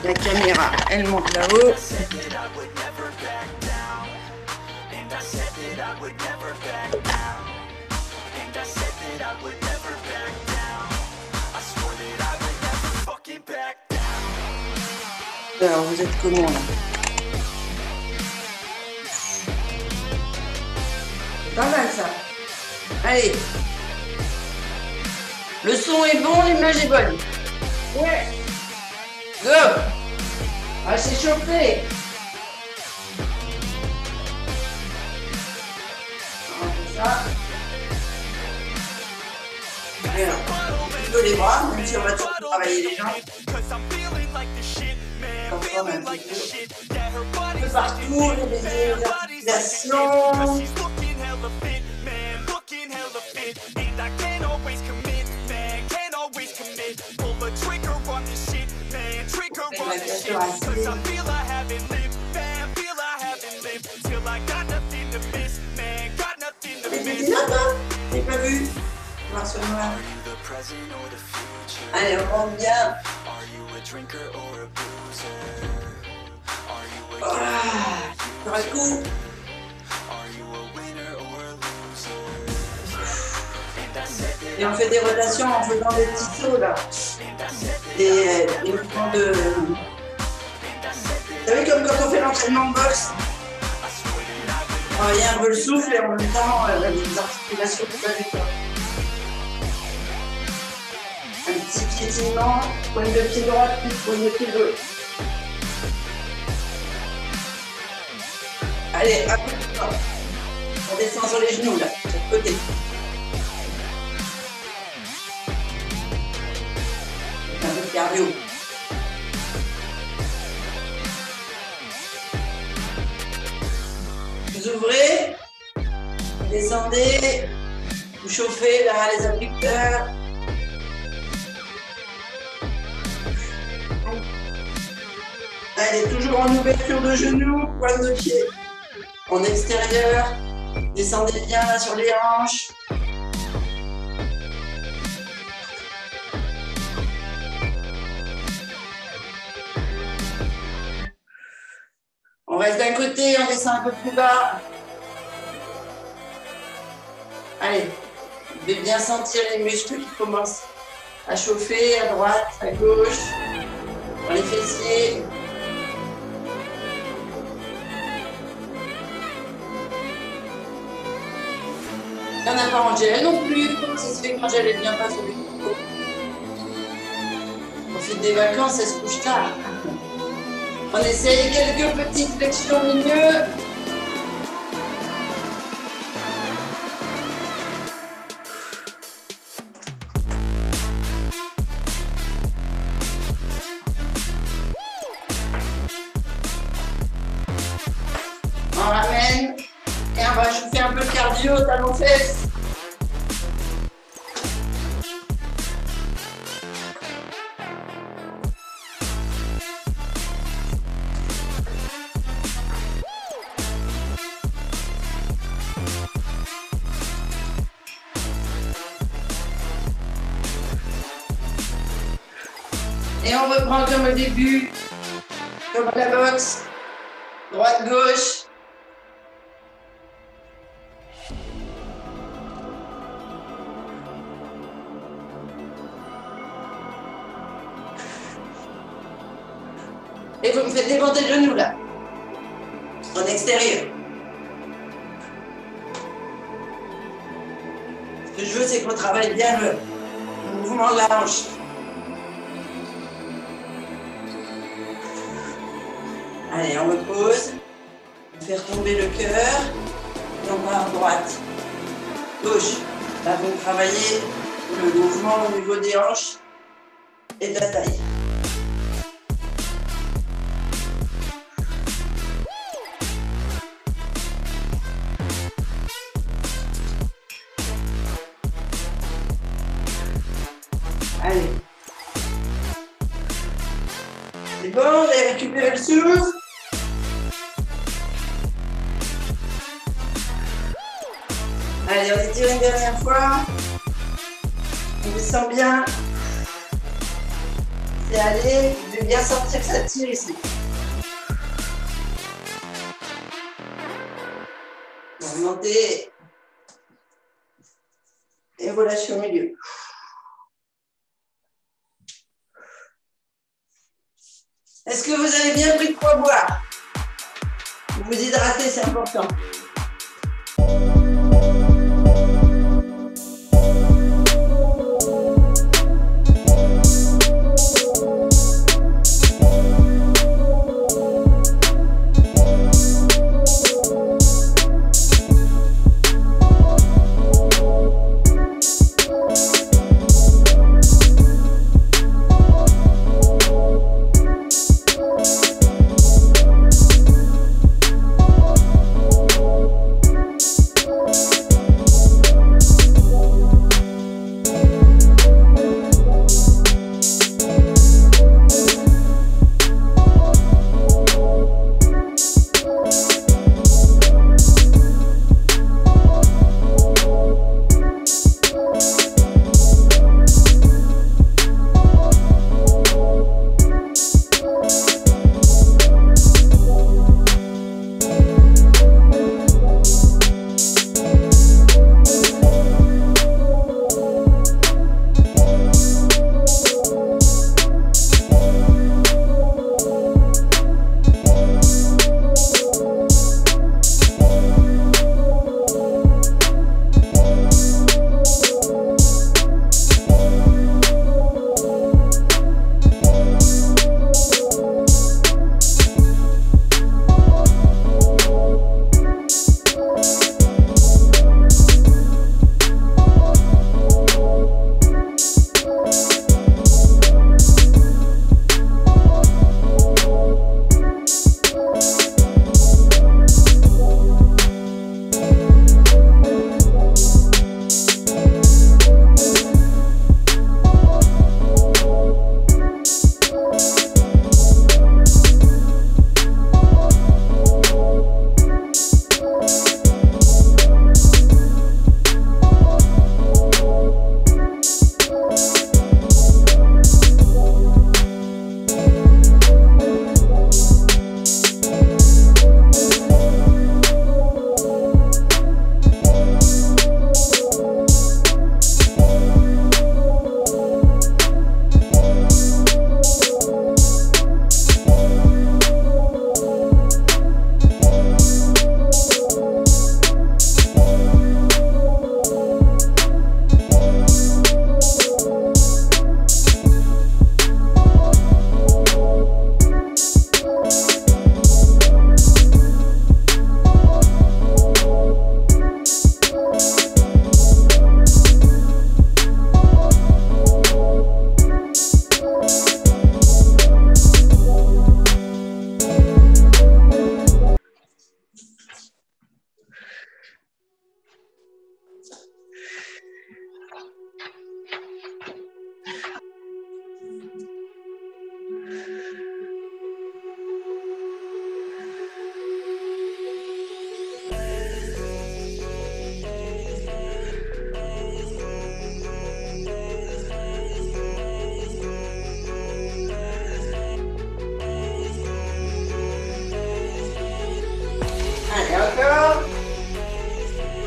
La caméra, elle monte là-haut. Alors, vous êtes comment là? C'est pas mal ça. Allez. Le son est bon, l'image est bonne. Ouais. Go. Ah, c'est chauffé. On fait ça. Alors, un peu les bras, même si on va toujours travailler les jambes. On forme un petit peu. Un peu partout, les articulations. J'ai pas vu. Noir sur noir. Allez, on rentre bien. Sur un coup. Et on fait des rotations en faisant des petits sauts là. Des mouvements de... Vous savez, comme quand on fait l'entraînement de boxe, travailler un peu le souffle et en même temps les articulations du bas du corps. Un petit piétinement, pointe de pied droite, puis pointe de pied gauche. Allez, un peu plus fort. On descend sur les genoux là, de chaque côté. Un peu de cardio. Vous ouvrez, vous descendez, vous chauffez là les abducteurs. Allez, toujours en ouverture de genoux, pointe de pied. En extérieur, descendez bien là sur les hanches. On reste d'un côté, on descend un peu plus bas. Allez, vous devez bien sentir les muscles qui commencent à chauffer à droite, à gauche, dans les fessiers. Il n'y en a pas en gel non plus, ça se fait quand gel est bien pas sur les couteaux. On profite des vacances, ça se couche tard. On essaye quelques petites flexions au milieu. On ramène et on va chauffer un peu le cardio, talons-fesses. Et on reprend comme au début, comme à la boxe, droite-gauche. Et vous me faites démonter le genou là, en extérieur. Ce que je veux, c'est qu'on travaille bien le mouvement de la hanche. Allez, on repose. On fait retomber le cœur. Et on va à droite, gauche. Là, vous travaillez le mouvement au niveau des hanches et de la taille. Allez. C'est bon, vous avez récupéré le souffle. Allez, on étire une dernière fois. On descend bien. Laissez aller, je vais bien sentir que ça tire ici. Vous remontez et vous lâchez au milieu. Est-ce que vous avez bien pris de quoi boire? Vous hydratez, c'est important.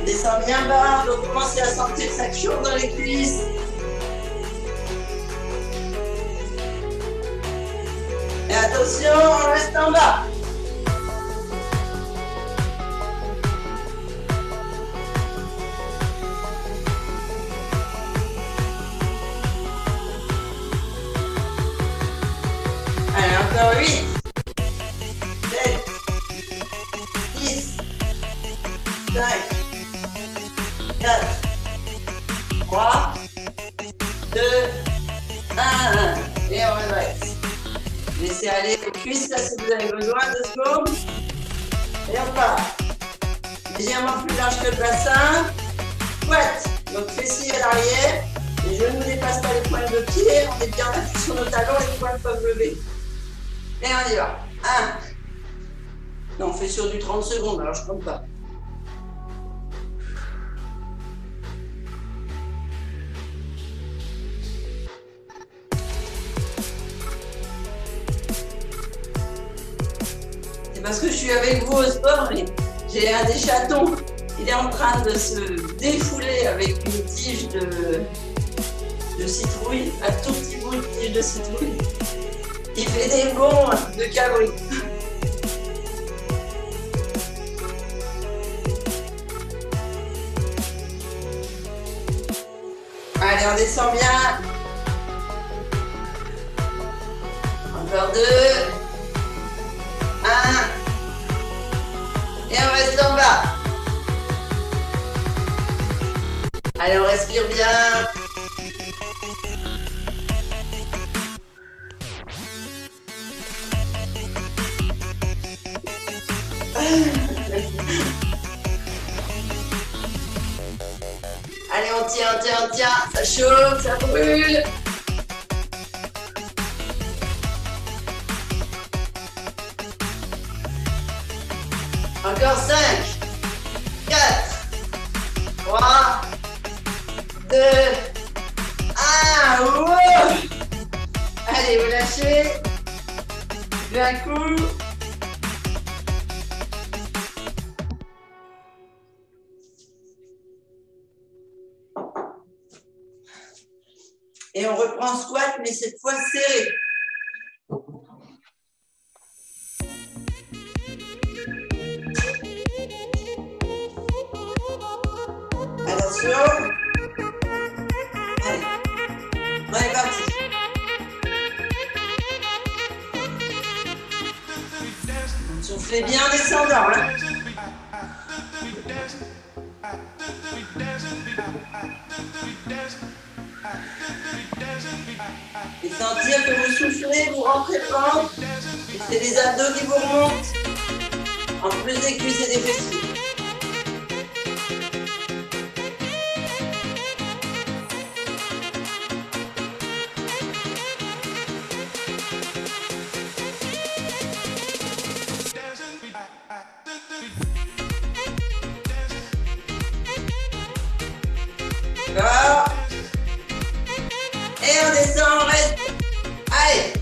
Descends bien bas, donc commencez à sentir que ça chauffe dans les cuisses. Et attention, on reste en bas. Allez, encore 8, 7, 10, 5, 4, 3, 2, 1. Et on redresse. Laissez aller les cuisses là si vous avez besoin, 2 secondes. Et on part. Légèrement plus large que le bassin. Squat. Donc fessiers à l'arrière. Les genoux ne dépassent pas les pointes de pied. On est bien appuyé sur nos talons, les pointes peuvent lever. Et on y va. 1. Non, on fait sur du 30 secondes, alors je ne compte pas. parce que je suis avec vous au sport et j'ai un des chatons. Il est en train de se défouler avec une tige de citrouille, un tout petit bout de tige de citrouille. Il fait des bonds de calories. Allez, on descend bien. Encore 2. 1. Et on reste en bas. Allez, on respire bien. Allez, on tient, ça chauffe, ça brûle. Encore 5, 4, 3, 2, 1. Wow. Allez, vous lâchez. D'un coup. Et on reprend squat, mais cette fois serré. Attention. Allez, on est parti. Soufflez bien en descendant. Hein. Et sentir que vous soufflez, vous rentrez pas. Et c'est les abdos qui vous remontent. En plus des cuisses et des fessiers. D'accord. Et on descend, on reste. Allez.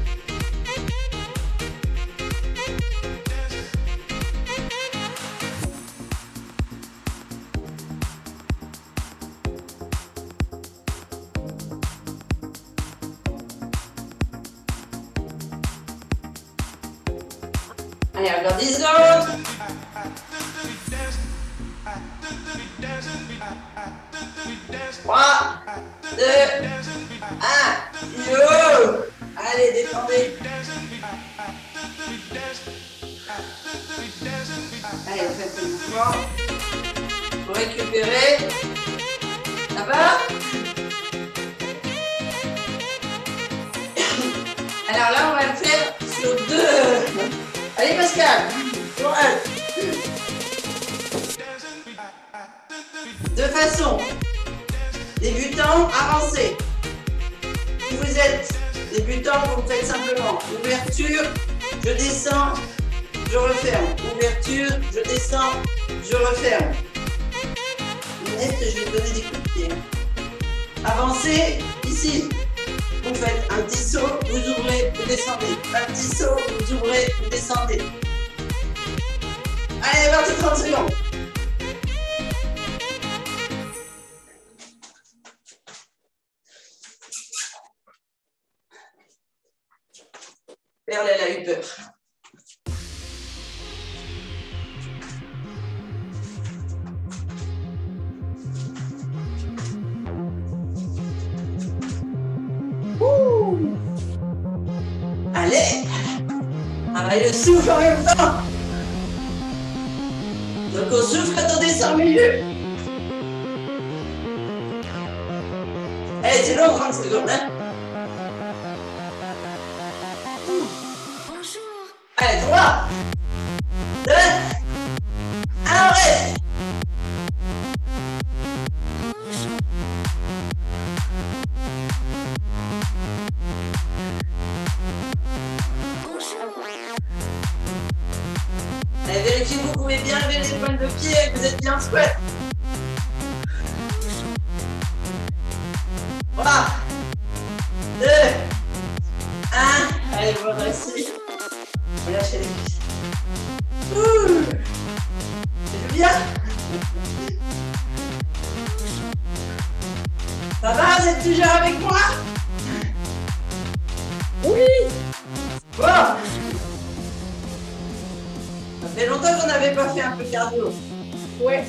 Allez, encore 10 secondes. 3, 2, 1. Yo! Allez, détendez. Allez, faites le mouvement. Pour récupérer. Ça va? Alors là, on va le faire sur 2. Allez, Pascal. Courage. De façon débutant, avancé. Si vous êtes débutant, vous faites simplement ouverture, je descends, je referme. Ouverture, je descends, je referme. Net, je vais donner des coups de pied. Avancez, ici. Vous faites un petit saut, vous ouvrez, vous descendez. Un petit saut, vous ouvrez, vous descendez. Allez, parti 30 secondes. Perle, elle a eu peur. Ouh. Allez, travaille le souffle en même temps. Donc on souffle quand on descend au milieu. Allez, c'est long, 30 secondes. Hein. Allez, 3, 2, 1, on reste. Allez, vérifiez que vous pouvez bien lever les pointes de pied et que vous êtes bien squat. 3, 2, 1. Allez, vous redressez. Relâchez les cuisses. Ça va, vous êtes toujours avec moi? Oui. Bon. Ça fait longtemps qu'on n'avait pas fait un peu cardio. Ouais.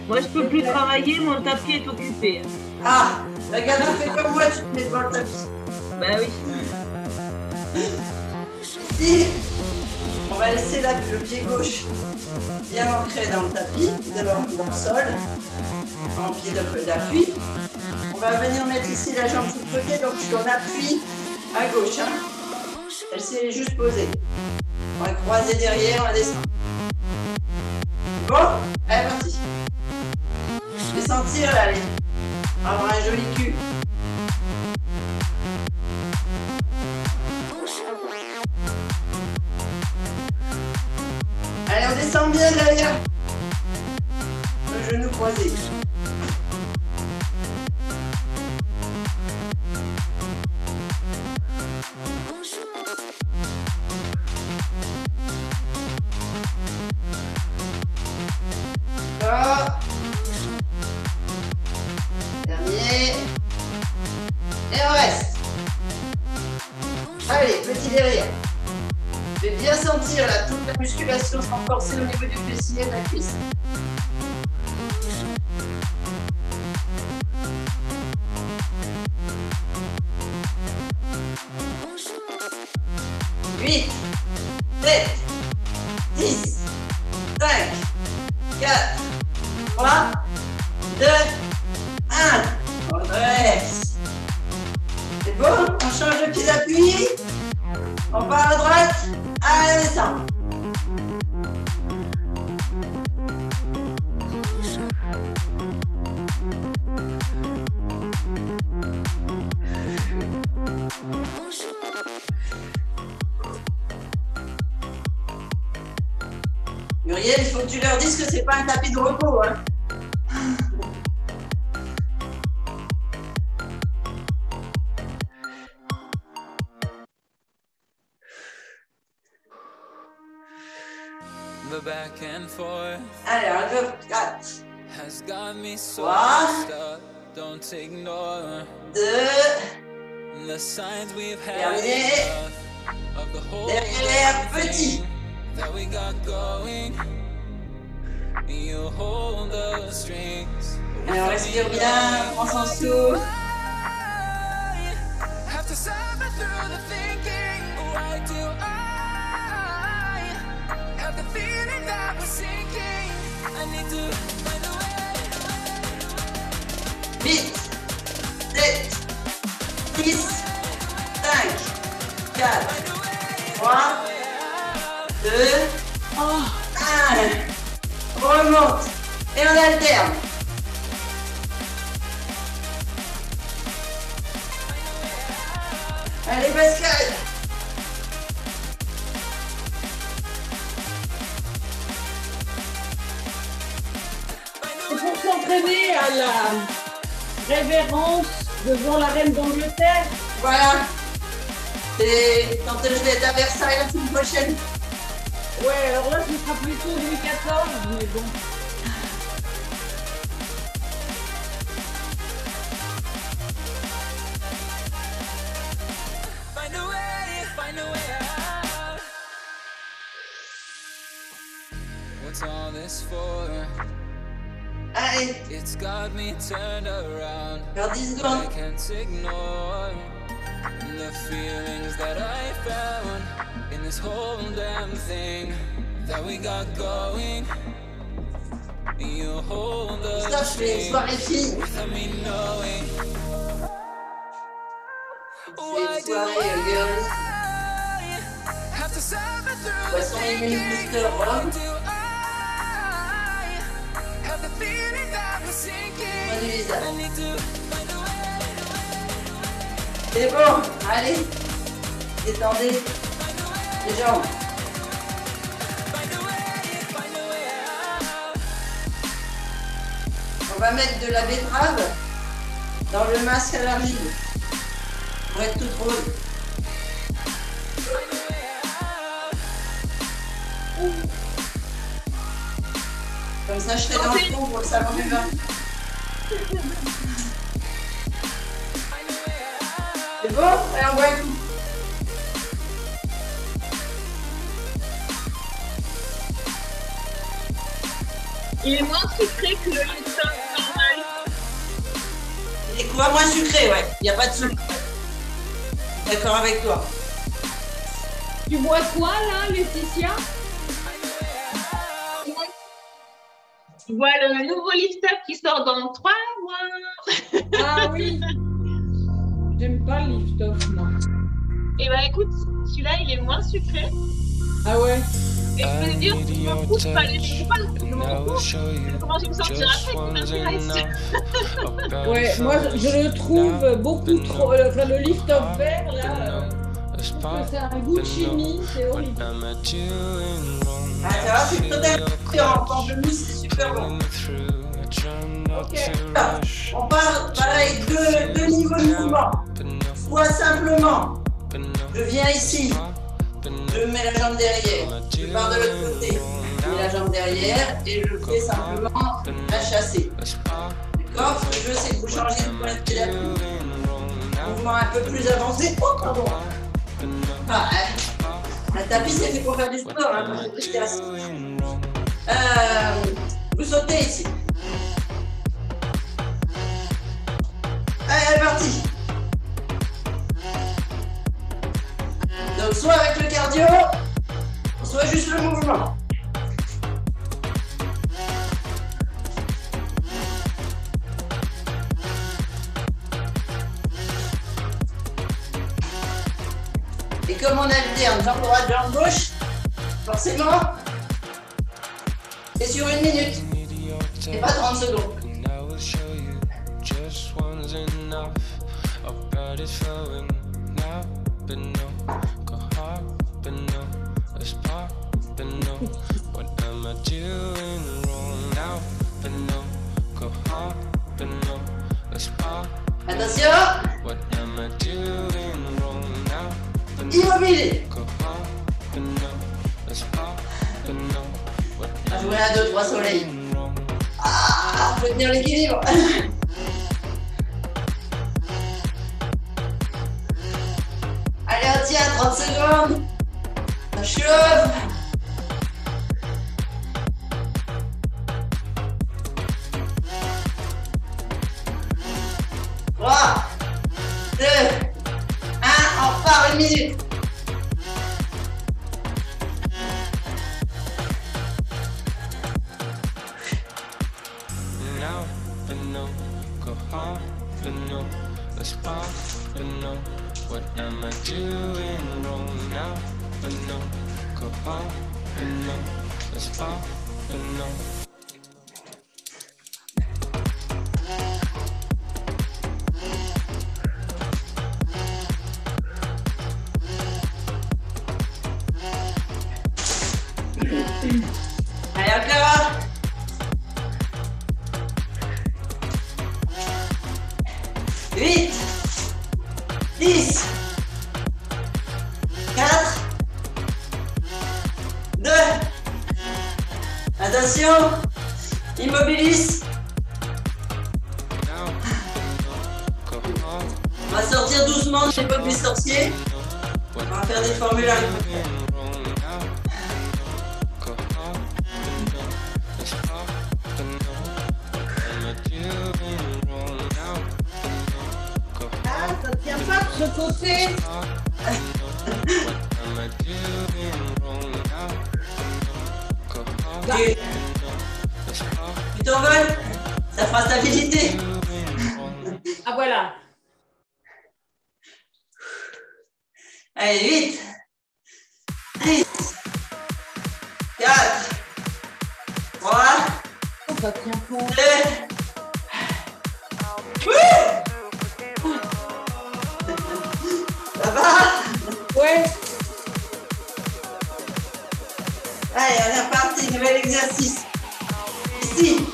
Moi, je peux plus travailler, mon tapis est occupé. Ah, regarde, tu fais comme moi, tu te mets devant le tapis. Bah oui. Ici, on va laisser le pied gauche bien ancré dans le tapis, dans le sol, en pied d'appui. On va venir mettre ici la jambe sur le côté, donc je suis en appui à gauche. Hein. Elle s'est juste posée. On va croiser derrière, on va descendre. Bon, allez, parti. Je vais sentir là, allez. On va avoir un joli cul. Allez, on descend bien derrière. Le genou croisé. Là. Terminé. Et on reste. Allez, petit derrière. Je vais bien sentir là toute la musculation se renforcer au niveau du fessier et de la cuisse. Huit, 7, 10, 5, 4, 3, 2, 1. On reste. C'est bon? On change de pied d'appui. On part à droite. Allez, descend. Muriel, il faut que tu leur dises que c'est pas un tapis de repos. Hein. The back and forth Allez, on go. 4, has got me so 3, stuck. Don't ignore 2, the signs we've had dernier. enough of the whole Derrière, petit. thing that we got going. You hold the strings. Allez, on respire bien, on prend son souffle. Have to suffer through the thinking. Why do I have the feeling that we're sinking? I need to find a way. 8, 7, 10, 5, 4, 3, 2, 1. On remonte et on alterne. Allez, Pascal. C'est pour s'entraîner à la révérence devant la reine d'Angleterre. Voilà. C'est quand je vais être à Versailles la semaine prochaine. Ouais, alors là, ce sera plutôt Louis XIV, mais bon. Find a way out. What's all this for? Allez, It's got me turned around. faire 10 I secondes. can't ignore the feelings that I found in this whole damn thing that we got going. You hold the Stop, je fais une soirée fille. without me knowing. C'est une soirée girls. Have to suffer through Boisson Emile Booster Rhum. have the feeling that we're sinking. Moi du visage. I need to find a way. C'est bon, allez. Détendez les jambes. On va mettre de la betterave dans le masque à l'argile pour être toute rose. Comme ça, je serai dans le fond pour le salon du bain. Bon, allez, on boit un coup. Il est moins sucré que le liftoff normal. Il est quoi, moins sucré, ouais. Il n'y a pas de sucre. D'accord avec toi. Tu bois quoi là, Laetitia? Tu vois le nouveau liftoff qui sort dans 3 mois. Ah oui. J'aime pas le liftoff, moi. Et bah écoute, celui-là il est moins sucré. Ah ouais. Et je veux dire, je m'en fous de pas les repas. Je m'en fous. Comment je vais me sortir après qui m'intéresse. Ouais, moi je le trouve beaucoup trop. Enfin, le liftoff vert là, je trouve que c'est un goût de chimie, c'est horrible. Ah, ça va, c'est totalement différent. Pamplemousse, c'est super bon. Ok. Alors, on parle, pareil, deux niveaux de mouvement. Soit simplement, je viens ici, je mets la jambe derrière, je pars de l'autre côté, je mets la jambe derrière et je fais simplement la chasser. D'accord? Ce que je veux, c'est que vous changez de point de pied d'appui. Mouvement un peu plus avancé. Oh, pardon. Ah, la tapis, c'est fait pour faire du sport, hein, pas pour rester assis. Vous sautez ici. Allez, parti. Donc, soit avec le cardio, soit juste le mouvement. Et comme on alterne jambe droite, jambe gauche, forcément, c'est sur 1 minute et pas 30 secondes. Attention. Immobile. On va jouer à 2-3 soleils. Ah, faut tenir l'équilibre. Allez, on tient 30 secondes. On chauffe. Trois, 2, 1, on repart 1 minute. Allez, encore. 8, 10, 4, 2, attention, immobilise. On va sortir doucement des potes des sorciers. On va faire des formules à répéter. Ah, ça tient pas de ce côté. Tu t'envoles, ça fera stabilité. Ah voilà. Allez, 8, 10, 4, 3, Oh, ça tient pas. 2, ça va? Ouais. Allez, on est reparti, nouvel exercice. Ici,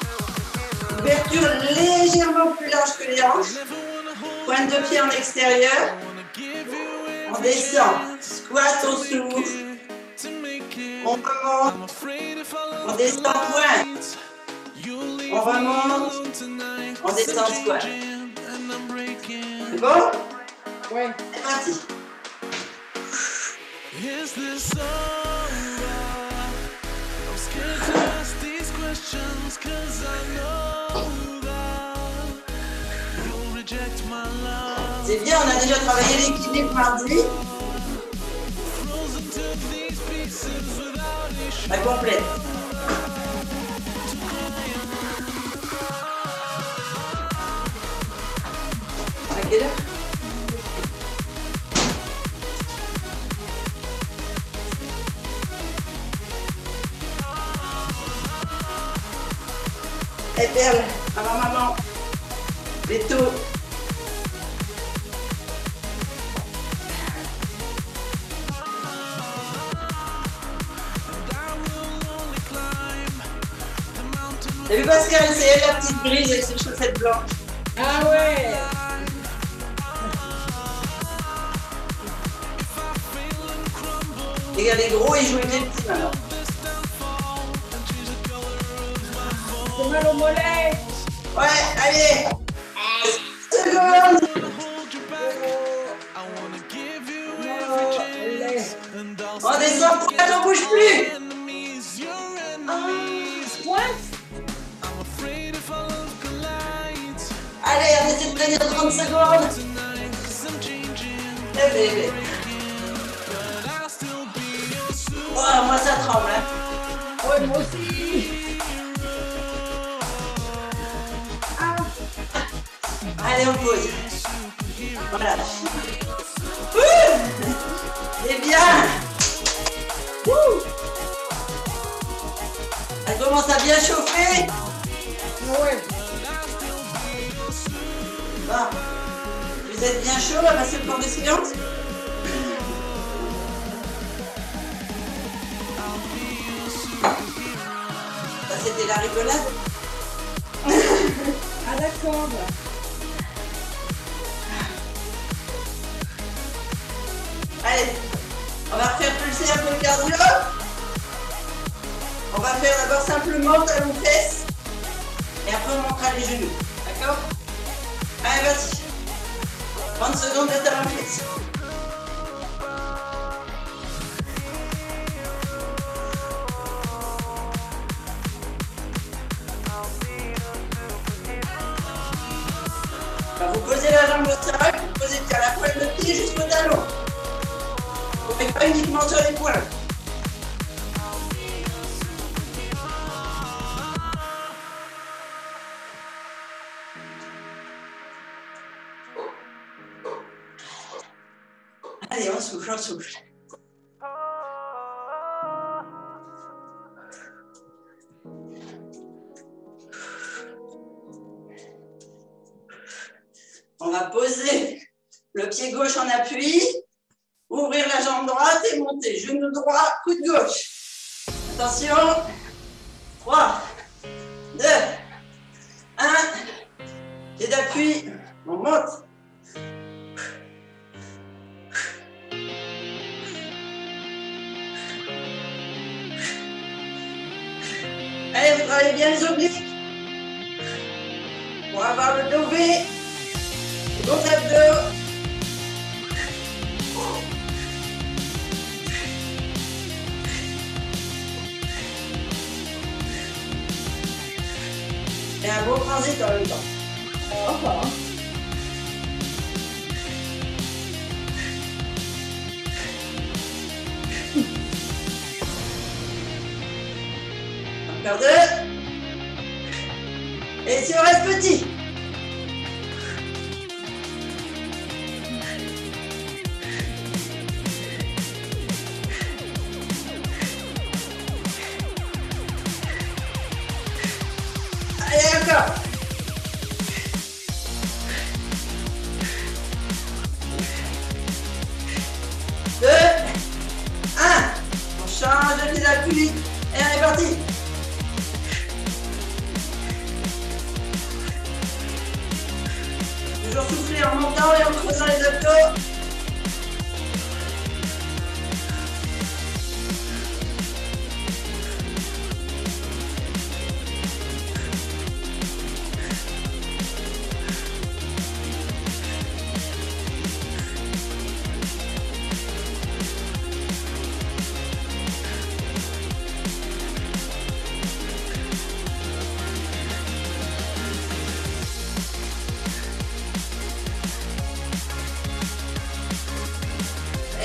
ouverture légèrement plus large que les hanches. Pointe de pied en extérieur. On descend, squat, on s'ouvre. On remonte. On descend, pointe. On remonte. On descend, squat. C'est bon? Ouais. C'est parti. Is this over? I'm scared to ask these questions, 'cause I know that you'll reject my love. C'est bien, on a déjà travaillé l'équilibre mardi. Frozen to these pieces without issue. La complète. À quelle heure? Eh Perle, avant maman, les taux. T'as vu Pascal, c'est elle la petite grise avec ses chaussettes blanches. Ah ouais. Les gars, les gros, ils jouent avec les petits maintenant. C'est mal au mollet. Ouais, allez. Seconde. On descend, pourquoi t'en bouges plus? Allez, on essaie de tenir 30 secondes. Eh bébé. Oh, moi ça tremble. Hein. Ouais, moi aussi. Allez, on pose. Voilà. C'est bien. Elle commence à bien chauffer. Ouais. Bon. Vous êtes bien chaud, on va passer le temps des séances. Ça, c'était la rigolade. Ah d'accord. Allez, on va refaire pulser un peu le cardio. On va faire d'abord simplement talon-fesse. Et après on montera les genoux. D'accord? Allez, vas-y. 30 secondes de talon-fesse. Vous posez la jambe au sol, vous posez la pointe de pied jusqu'au talon. Vous ne faites pas uniquement sur les poings. Allez, on souffle, on souffle. On va poser le pied gauche en appui, ouvrir la jambe droite et monter. Genou droit, coude gauche. Attention. 3, 2, 1. Pied d'appui, on monte. Allez, vous travaillez bien les obliques pour avoir le dos V. Gros abdos. Et un beau transit en même temps. Oh. Encore 2. Et si on reste petit. Allez, encore. 2, 1. On change de pied d'appui. Et on est parti. Toujours souffler en montant et en creusant les abdos.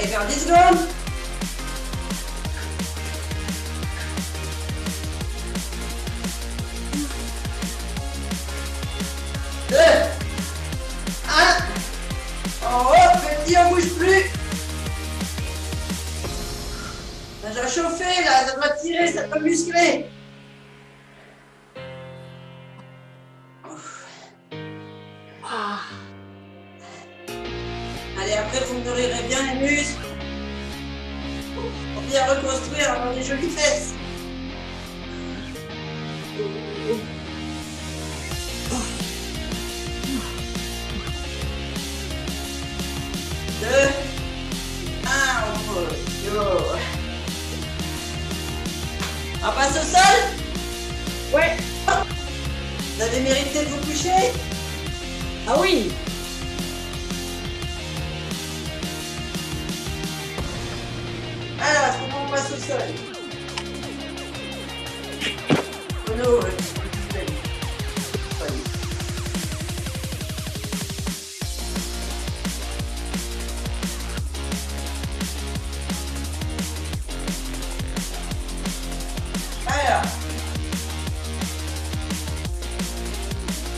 Allez, encore 10 secondes. 2, 1. En haut, petit, on bouge plus. Ça doit chauffer là, ça doit tirer, ça doit muscler. Allez, après vous nourrirez bien les muscles pour bien reconstruire, avoir des jolies fesses. 2, 1, on pose. Yo. On passe au sol? Ouais. Vous avez mérité de vous coucher? Ah oui. Alors, comment on passe au sol? Renaud, alors,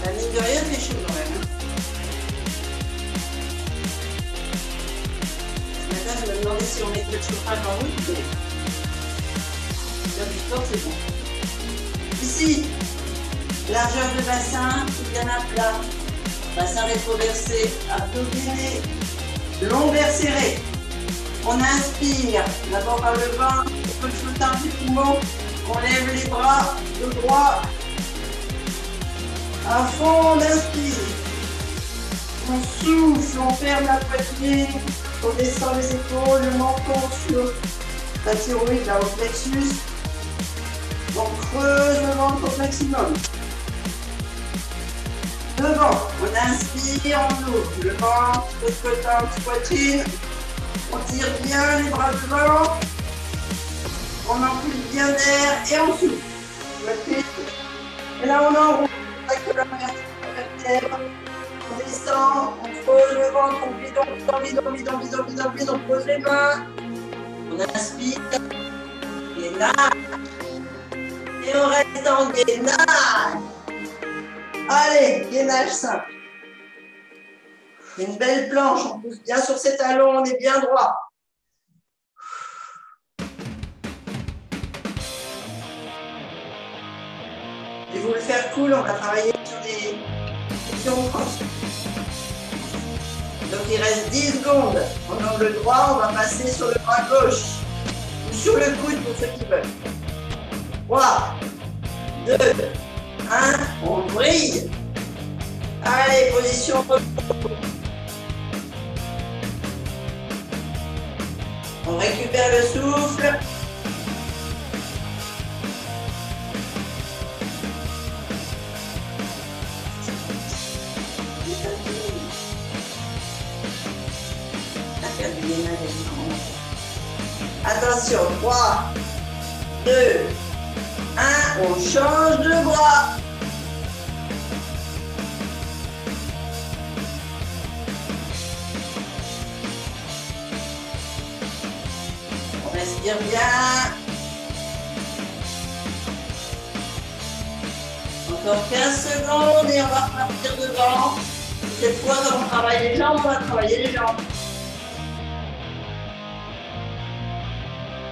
la mine de rien, c'est chaud quand même. Ce matin, je me demandais si on mettait le chauffage en route. Faire du sport, c'est bon. Ici, largeur de bassin, bien à plat. Bassin rétroversé, abdominés, lombaire serrée. On inspire, d'abord par le ventre, on peut le temps du poumon. On lève les bras, le droit. À fond, on inspire. On souffle, on ferme la poitrine. On descend les épaules, le menton sur la thyroïde, là, au plexus. On creuse le ventre au maximum. Devant, on inspire, on ouvre le ventre, le côté, poitrine. On tire bien les bras devant. On enfile bien d'air et on souffle. Et là, on enroule avec la vertèbre. On descend, on pose le ventre, on vide, on pose les mains. On inspire. Gainage. Et on reste en gainage. Allez, gainage simple. Une belle planche, on pousse bien sur ses talons, on est bien droit. Et vous le faire cool, on va travailler sur des questions. Donc il reste 10 secondes. En angle droit, on va passer sur le bras gauche. Ou sur le coude pour ceux qui veulent. 3, 2, 1, on brille. Allez, position repos. On récupère le souffle. Attention, 3, 2, 1, on change de bras. On respire bien. Encore 15 secondes et on va repartir devant. Cette fois, quand on travaille les jambes, on va travailler les jambes.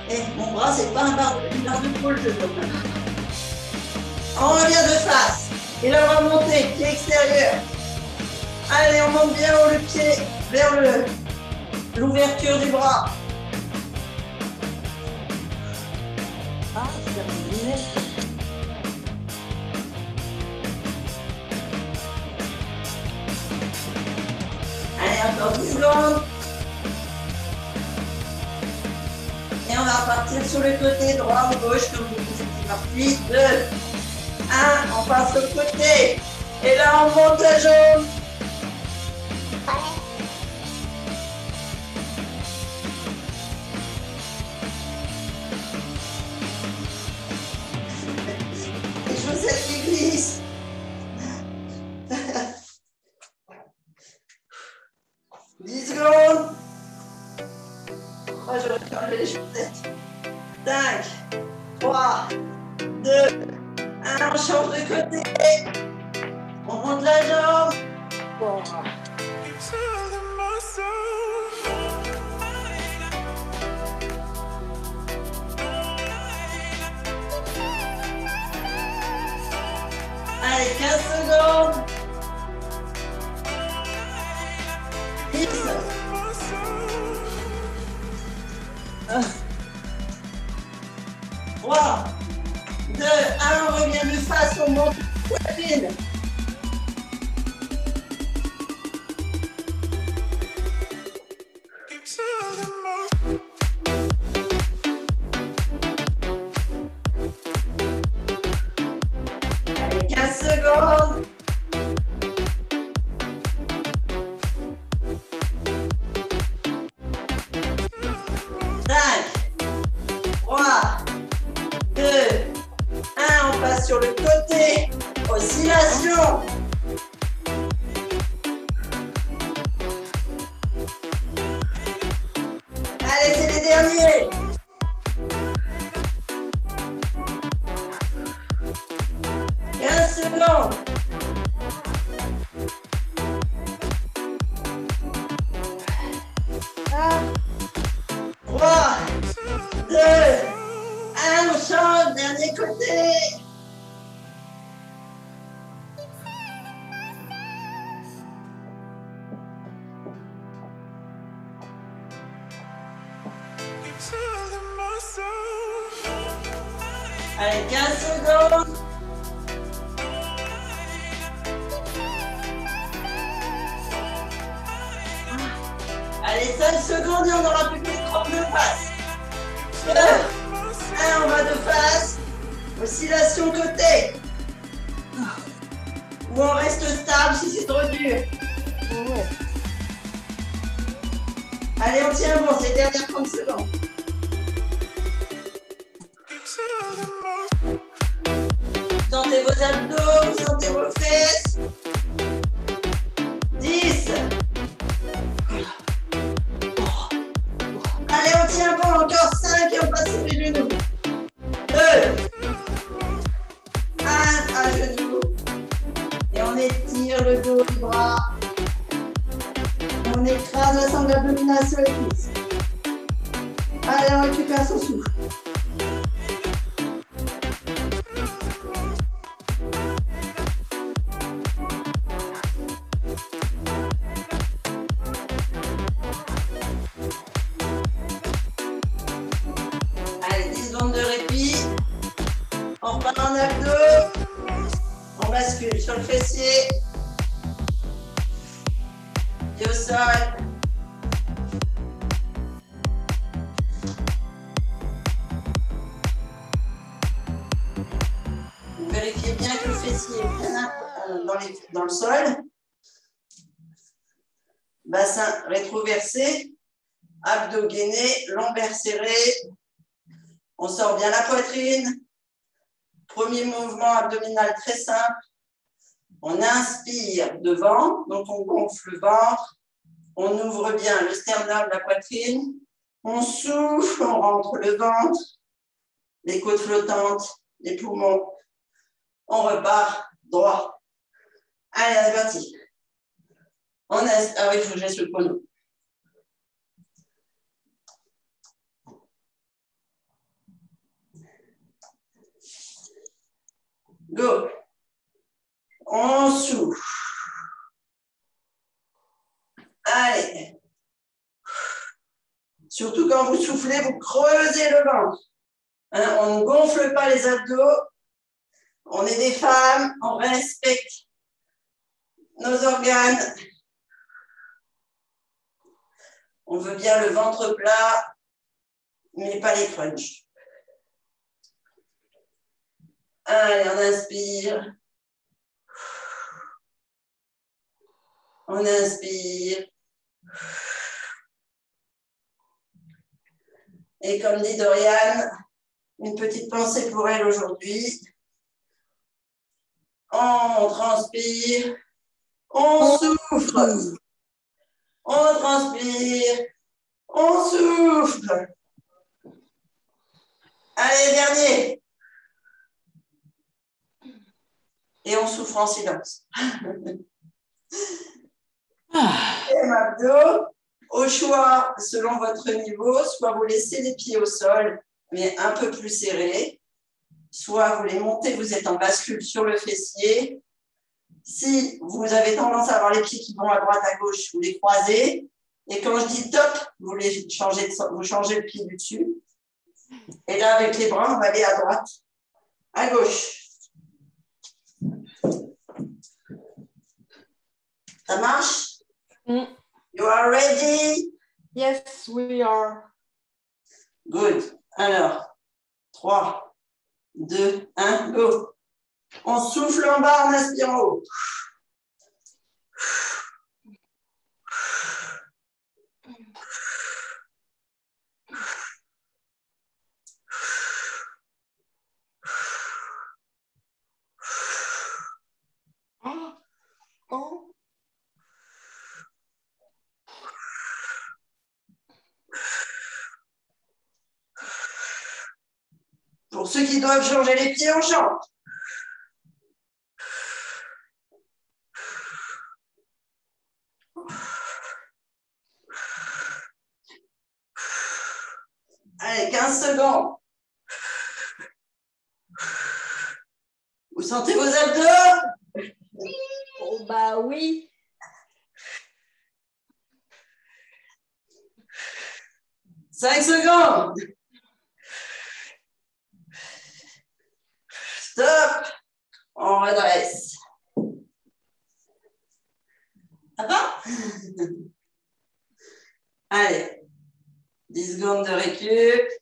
Et mon bras, c'est pas une barre de pôle, je veux. On revient de face. Et là, on va monter, pied extérieur. Allez, on monte bien haut le pied vers l'ouverture du bras. Ah, c'est terminé. Allez, encore 10 secondes. Et on va repartir sur le côté droit ou gauche comme vous êtes parti. 2, 1, on passe sur le côté. Et là, on monte la jambe. Les chaussettes qui glissent. 10 secondes. je recolle les chaussettes. 5, 3, 2, 1, on change de côté. On monte la jambe. Bon. Allez, 15 secondes. 10. 3, 2, 1, on revient de face, on monte la poitrine. Allez, 15 secondes. 3, 2, 1, on passe sur le côté. Oscillation. Allez, c'est les derniers. 15 secondes. 3, 2, 1, on change, dernier côté. Allez, 15 secondes. Allez, 5 secondes et on n'aura plus que les 32 passes. 2, 1, on va de face. Oscillation côté. Ou on reste stable si c'est trop dur. Allez, on tient bon, c'est les dernières 30 secondes. Sentez vos abdos, sentez vos fesses. 10. Allez, on tient bon, encore 5 et on passe sur les genoux. 2. 1, à genoux. Et on étire le dos, les bras. On écrase la sangle abdominale sur les cuisses. Allez, on récupère son souffle. Allez, 10 secondes de répit. On repart en abdos. On bascule sur le fessier. Et au sol. Vérifiez bien que le fessier est bien dans le sol. Bassin rétroversé. Abdos gainés, lombaires serrés. On sort bien la poitrine. Premier mouvement abdominal très simple. On inspire devant, donc on gonfle le ventre. On ouvre bien le sternum, la poitrine. On souffle, on rentre le ventre. Les côtes flottantes, les poumons. On repart droit. Allez, on est parti. Ah oui, il faut que je laisse le chrono. Go. On souffle. Allez. Surtout quand vous soufflez, vous creusez le ventre. Hein, on ne gonfle pas les abdos. On est des femmes, on respecte nos organes. On veut bien le ventre plat, mais pas les crunchs. Allez, on inspire. On inspire. Et comme dit Dorian, une petite pensée pour elle aujourd'hui. On transpire. On souffle. On transpire. On souffle. Allez, dernier. Et on souffre en silence. Et abdos. Au choix, selon votre niveau, soit vous laissez les pieds au sol, mais un peu plus serrés, soit vous les montez, vous êtes en bascule sur le fessier. Si vous avez tendance à avoir les pieds qui vont à droite, à gauche, vous les croisez. Et quand je dis top, vous changez le pied du dessus. Et là, avec les bras, on va aller à droite, à gauche. Ça marche? You are ready? Yes, we are. Good. Alors, 3, 2, 1, go. On souffle en bas, on inspire en haut. Pour ceux qui doivent changer les pieds, on chante. Allez, 15 secondes. Vous sentez vos abdos? Oh, bah oui. Cinq secondes. Stop. On redresse. Ça va? Allez. 10 secondes de récup.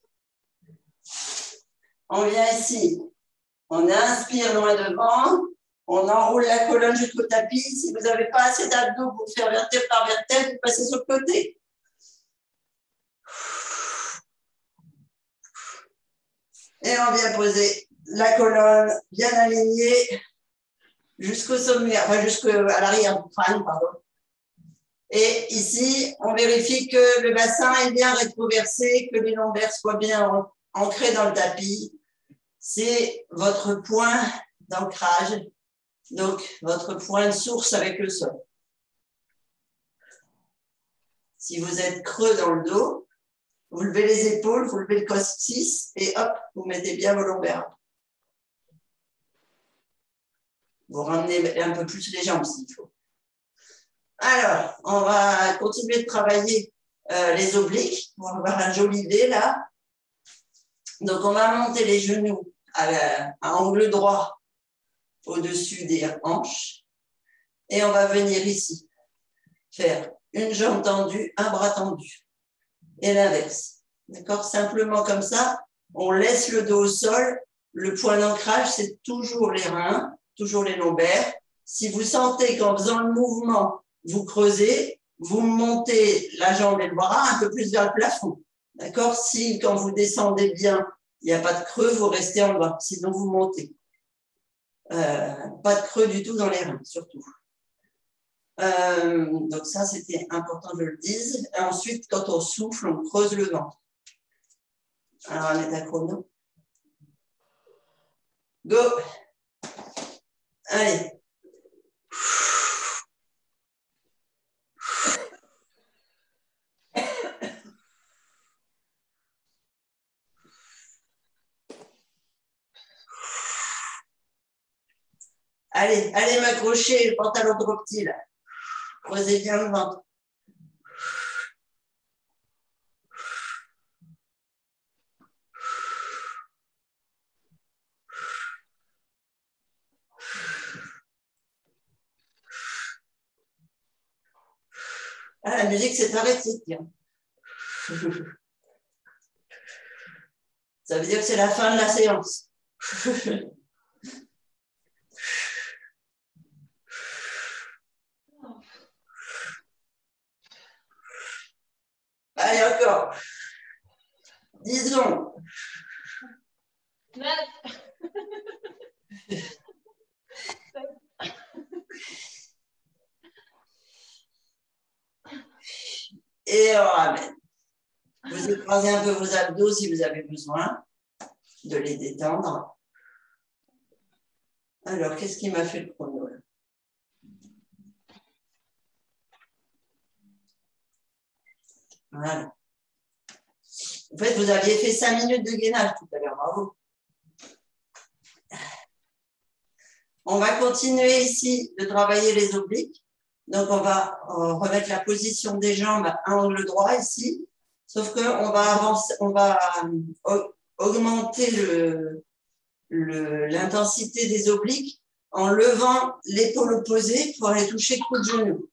On vient ici. On inspire loin devant. On enroule la colonne jusqu'au tapis. Si vous n'avez pas assez d'abdos pour faire vertèbre par vertèbre, vous passez sur le côté. Et on vient poser la colonne bien alignée jusqu'au sommet, enfin jusqu'à l'arrière du crâne, pardon. Et ici, on vérifie que le bassin est bien rétroversé, que les lombaires soient bien ancrés dans le tapis. C'est votre point d'ancrage, donc votre point de source avec le sol. Si vous êtes creux dans le dos, vous levez les épaules, vous levez le coccyx et hop, vous mettez bien vos lombaires. Vous ramenez un peu plus les jambes s'il faut. Alors, on va continuer de travailler les obliques pour avoir un joli V là. Donc, on va monter les genoux à angle droit au-dessus des hanches. Et on va venir ici faire une jambe tendue, un bras tendu. Et l'inverse. D'accord? Simplement comme ça, on laisse le dos au sol. Le point d'ancrage, c'est toujours les reins, toujours les lombaires. Si vous sentez qu'en faisant le mouvement, vous creusez, vous montez la jambe et le bras un peu plus vers le plafond. D'accord? Si, quand vous descendez bien, il n'y a pas de creux, vous restez en bas. Sinon, vous montez. Pas de creux du tout dans les reins, surtout. Donc ça, c'était important que je le dise. Et ensuite, quand on souffle, on creuse le ventre. Alors, on est à chrono. Go! Allez. Allez, allez m'accrocher le pantalon trop petit là. Creusez bien le ventre. Ah, la musique s'est arrêtée, tiens. Ça veut dire que c'est la fin de la séance. Allez, encore. 10 secondes. 9. Et on ramène. Vous écrasez un peu vos abdos si vous avez besoin. de les détendre. Alors, qu'est-ce qui m'a fait le chrono là? Voilà. En fait, vous aviez fait 5 minutes de gainage tout à l'heure, bravo. On va continuer ici de travailler les obliques. Donc, on va remettre la position des jambes à angle droit ici. Sauf qu'on va avancer, on va augmenter l'intensité des obliques en levant l'épaule opposée pour aller toucher le coup de genou.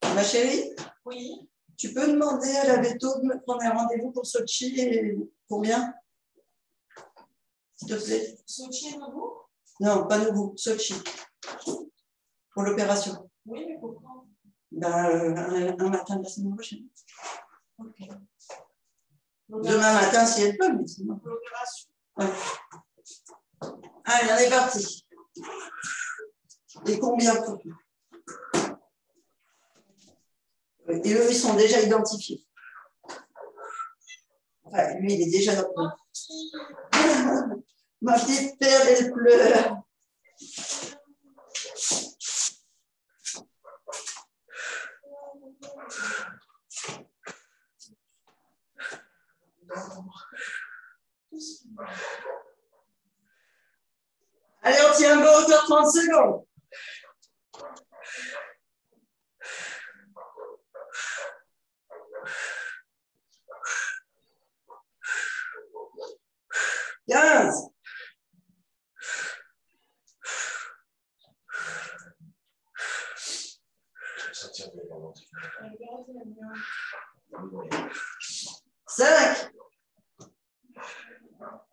Ma chérie? Oui. Tu peux demander à la veto de me prendre un rendez-vous pour Sochi et combien? S'il te plaît. Sochi est nouveau? Non, pas nouveau, Sochi. Pour l'opération. Oui, mais pourquoi? Un matin de la semaine prochaine. Ok. Demain matin, si elle peut, mais sinon. Pour l'opération. Ouais. Allez, on est parti. Et combien pour tout? Et eux, ils sont déjà identifiés. Enfin, lui, il est déjà dans le... Ma petite perle, elle pleure. Allez, on tient bon encore 30 secondes. Quinze. Cinq.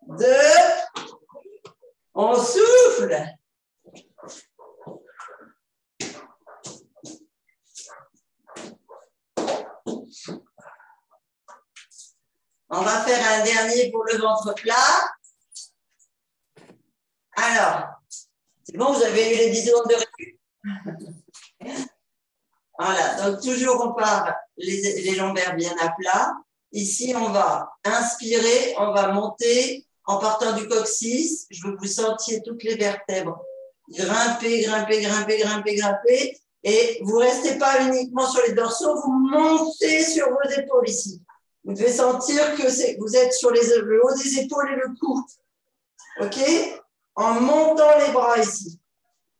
2. On souffle. On va faire un dernier pour le ventre plat. Alors, c'est bon, vous avez eu les 10 secondes de récup. Voilà, donc toujours on part les lombaires bien à plat. Ici, on va inspirer, on va monter en partant du coccyx. Je veux que vous sentiez toutes les vertèbres. Grimper, grimper, grimper, grimper, grimper. Et vous ne restez pas uniquement sur les dorsaux, vous montez sur vos épaules ici. Vous devez sentir que vous êtes sur le haut des épaules et le cou. OK? En montant les bras ici.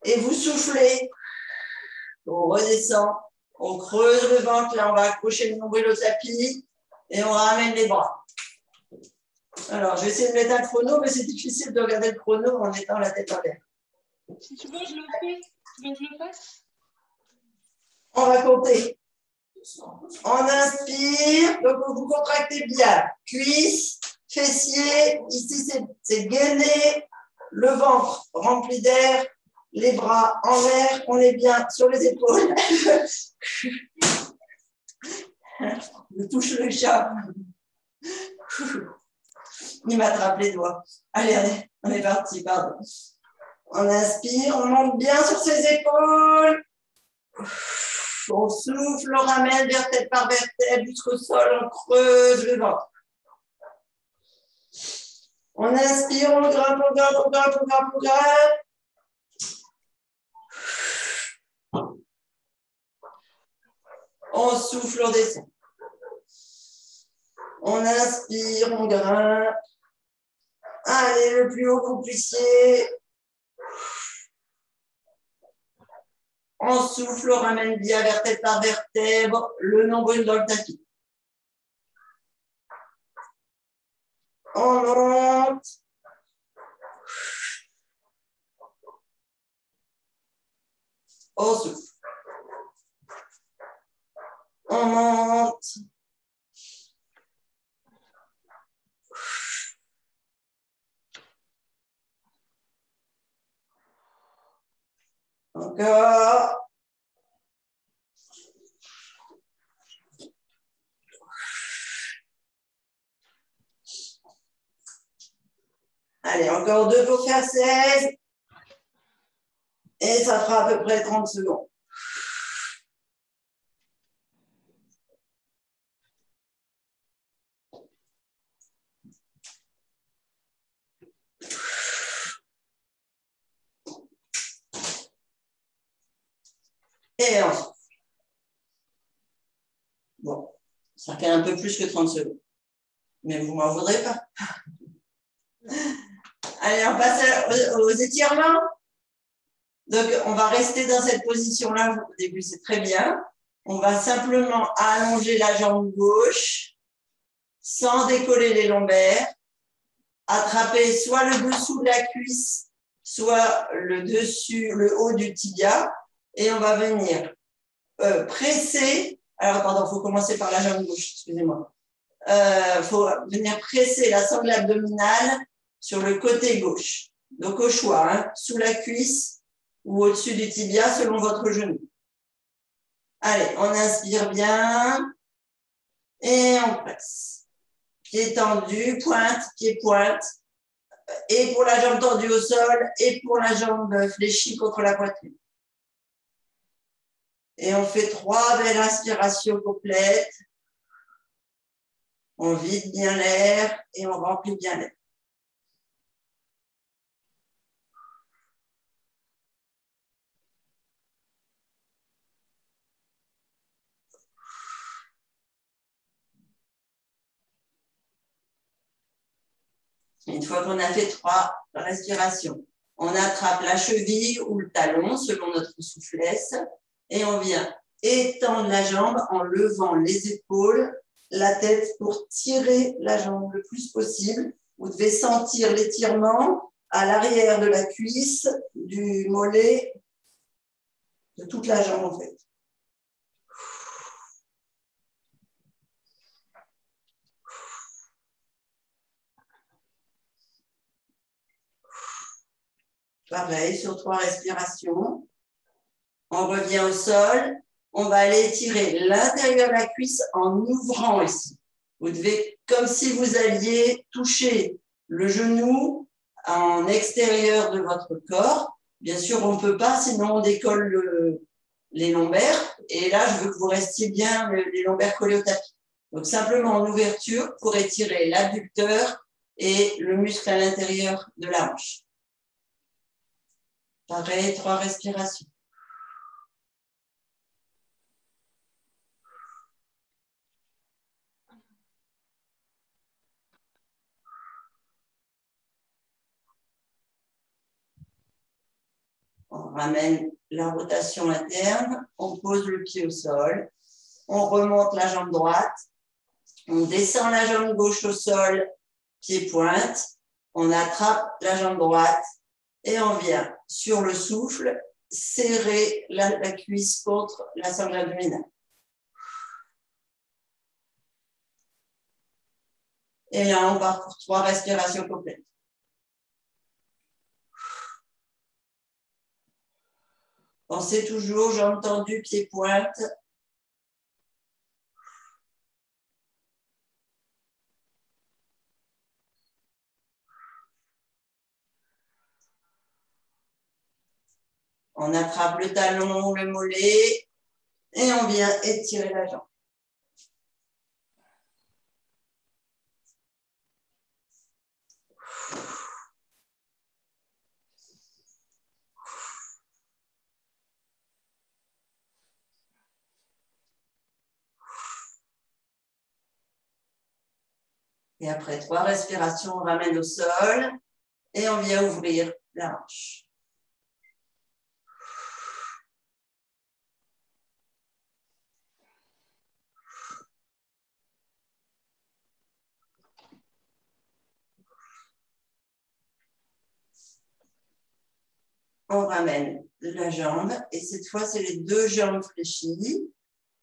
Et vous soufflez. On redescend. On creuse le ventre. Là, on va accrocher le nombril au tapis. Et on ramène les bras. Alors, je vais essayer de mettre un chrono, mais c'est difficile de regarder le chrono en étant la tête en l'air. Si tu veux, je le fais. Tu veux que je le fasse? On va compter. On inspire, donc vous contractez bien. Cuisse, fessier, ici c'est gainé, le ventre rempli d'air, les bras en l'air, on est bien sur les épaules. Je touche le chat. Il m'attrape les doigts. Allez, on est parti, pardon. On inspire, on monte bien sur ses épaules. On souffle, on ramène vertèbre par vertèbre jusqu'au sol, on creuse le ventre. On inspire, on grimpe, on grimpe, on grimpe, on grimpe, on grimpe. On souffle, on descend. On inspire, on grimpe. Allez, le plus haut que vous puissiez. On souffle, on ramène bien vertèbre par vertèbre, le nombril dans le tapis. On monte. On souffle. On monte. Encore. Allez, encore 2 pour faire 16. Et ça fera à peu près 30 secondes. Et on souffle. Bon, ça fait un peu plus que 30 secondes. Mais vous ne m'en voudrez pas. Allez, on passe aux étirements. Donc, on va rester dans cette position-là. Au début, c'est très bien. On va simplement allonger la jambe gauche sans décoller les lombaires. Attraper soit le dessous de la cuisse, soit le haut du tibia. Et on va venir presser. Alors, pardon, il faut commencer par la jambe gauche, excusez-moi. Faut venir presser la sangle abdominale sur le côté gauche. Donc, au choix, hein, sous la cuisse ou au-dessus du tibia, selon votre genou. Allez, on inspire bien et on presse. Pied tendu, pointe, pied pointe. Et pour la jambe tendue au sol et pour la jambe fléchie contre la poitrine. Et on fait 3 belles inspirations complètes. On vide bien l'air et on remplit bien l'air. Une fois qu'on a fait 3 respirations, on attrape la cheville ou le talon selon notre souplesse et on vient étendre la jambe en levant les épaules, la tête pour tirer la jambe le plus possible. Vous devez sentir l'étirement à l'arrière de la cuisse, du mollet, de toute la jambe en fait. Pareil, sur 3 respirations. On revient au sol. On va aller étirer l'intérieur de la cuisse en ouvrant ici. Vous devez, comme si vous alliez toucher le genou en extérieur de votre corps. Bien sûr, on ne peut pas, sinon on décolle les lombaires. Et là, je veux que vous restiez bien les lombaires collés au tapis. Donc, simplement en ouverture pour étirer l'adducteur et le muscle à l'intérieur de la hanche. Pareil, 3 respirations. On ramène la rotation interne, on pose le pied au sol, on remonte la jambe droite, on descend la jambe gauche au sol, pied pointe, on attrape la jambe droite et on vient sur le souffle serrer la cuisse contre la sangle abdominale. Et là, on part pour 3 respirations complètes. Pensez toujours, jambes tendues, pieds pointe. On attrape le talon, le mollet et on vient étirer la jambe. Et après 3 respirations, on ramène au sol et on vient ouvrir la hanche. On ramène la jambe et cette fois, c'est les 2 jambes fléchies.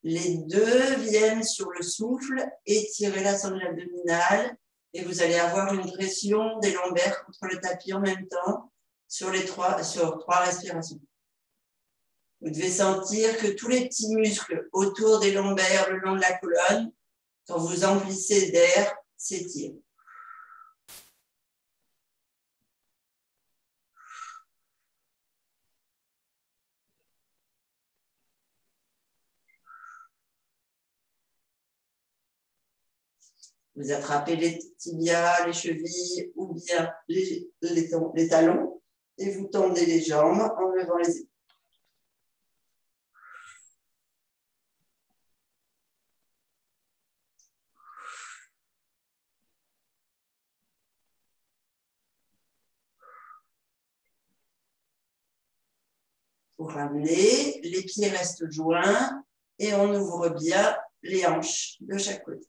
Les 2 viennent sur le souffle, étirer la sangle abdominale et vous allez avoir une pression des lombaires contre le tapis en même temps sur 3 respirations. Vous devez sentir que tous les petits muscles autour des lombaires, le long de la colonne, quand vous emplissez d'air, s'étirent. Vous attrapez les tibias, les chevilles ou bien les talons et vous tendez les jambes en levant les épaules. Vous ramenez, les pieds restent joints et on ouvre bien les hanches de chaque côté.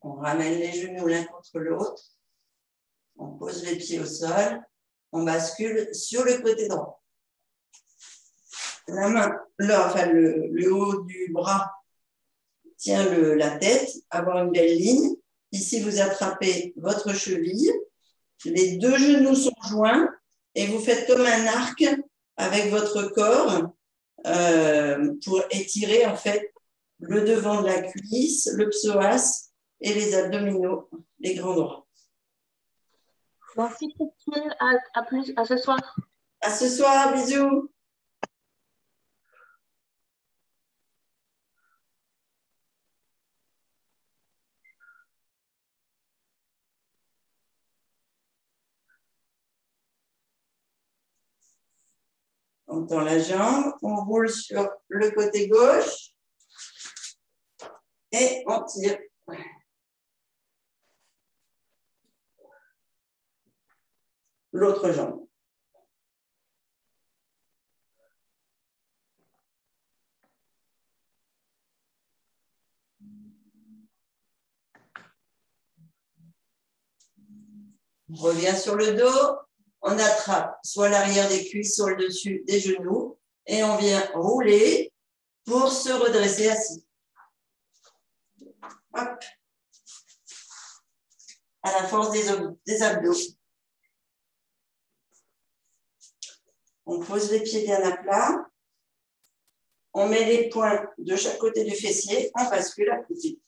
On ramène les genoux l'un contre l'autre. On pose les pieds au sol. On bascule sur le côté droit. La main, le haut du bras tient la tête, avoir une belle ligne. Ici, vous attrapez votre cheville. Les deux genoux sont joints et vous faites comme un arc avec votre corps pour étirer en fait le devant de la cuisse, le psoas et les abdominaux, les grands droits. Merci Christine, à plus, à ce soir. À ce soir, bisous. On tend la jambe, on roule sur le côté gauche et on tire. L'autre jambe. On revient sur le dos, on attrape soit l'arrière des cuisses, soit le dessus des genoux et on vient rouler pour se redresser assis. Hop. À la force des abdos. On pose les pieds bien à plat. On met les poings de chaque côté du fessier. On bascule à côté.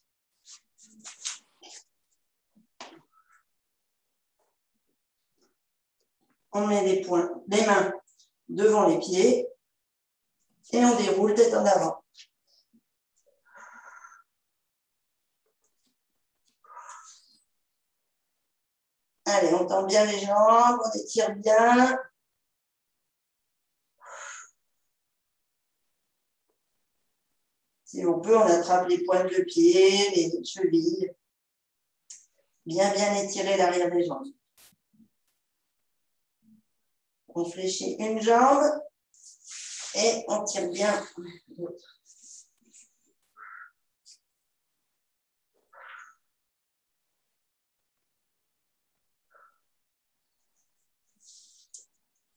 On met les mains devant les pieds et on déroule tête en avant. Allez, on tend bien les jambes, on étire bien. Si on peut, on attrape les pointes de pied, les chevilles. Bien étirer l'arrière des jambes. On fléchit une jambe et on tire bien l'autre.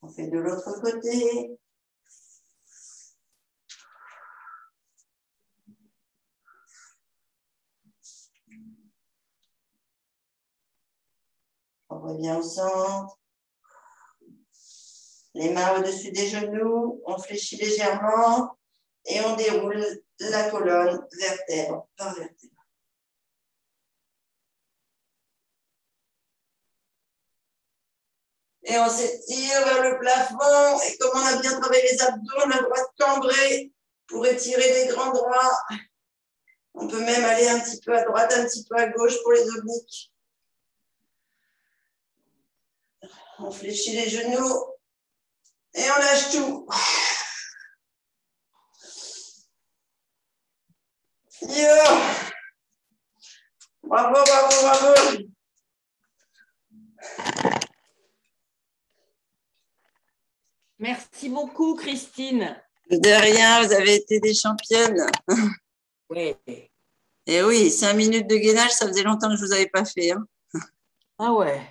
On fait de l'autre côté. On revient au centre. Les mains au-dessus des genoux, on fléchit légèrement et on déroule la colonne vertèbre par vertèbre. Et on s'étire vers le plafond et comme on a bien travaillé les abdos, la droite cambrée pour étirer les grands droits. On peut même aller un petit peu à droite, un petit peu à gauche pour les obliques. On fléchit les genoux. Et on lâche tout. Bravo, bravo, bravo. Merci beaucoup, Christine. De rien, vous avez été des championnes. Oui. Et oui, 5 minutes de gainage, ça faisait longtemps que je ne vous avais pas fait. Hein. Ah ouais.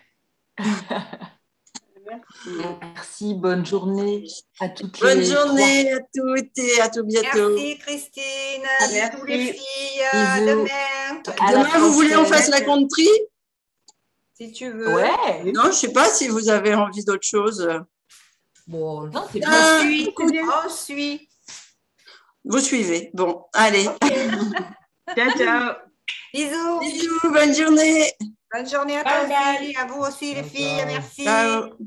Merci, bonne journée à toutes bonne journée à toutes et à tout bientôt. Merci Christine, à toutes les filles, demain. Demain, vous voulez qu'on fasse la country? Si tu veux. Ouais. Non, je ne sais pas si vous avez envie d'autre chose. Bon, non, c'est bien. On suit. Vous suivez. Bon, allez. Okay. Ciao, ciao. Bisous. Bisous, bonne journée. Bonne journée à toi aussi, à vous aussi les filles, merci. Ciao.